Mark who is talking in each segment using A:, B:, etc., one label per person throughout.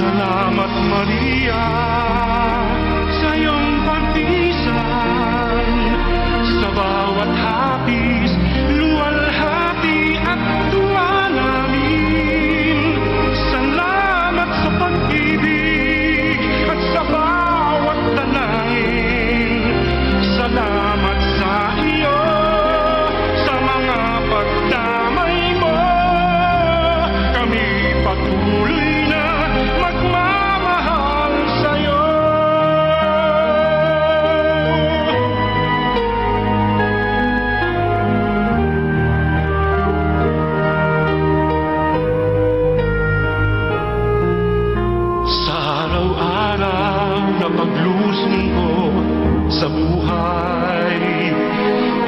A: Salamat Maria sa iyong pagtisan, sa bawat hapis, luwalhati at tuwa namin. Salamat sa pag-ibig at sa bawat dalangin. Salamat sa iyo, sa mga pagdamay mo. Kami patuloy na magmamahal sa'yo. Sa araw-araw na paglusong ko sa buhay,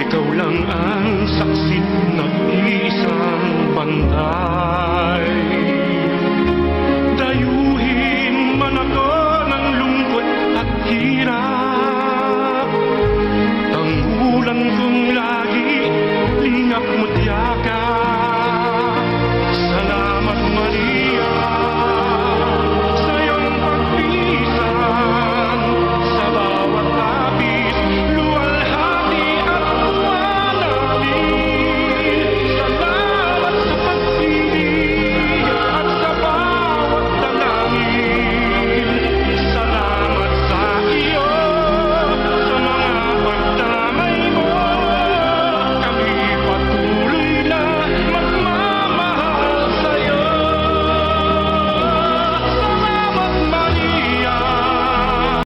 A: ikaw lang ang saksit ng isang banda.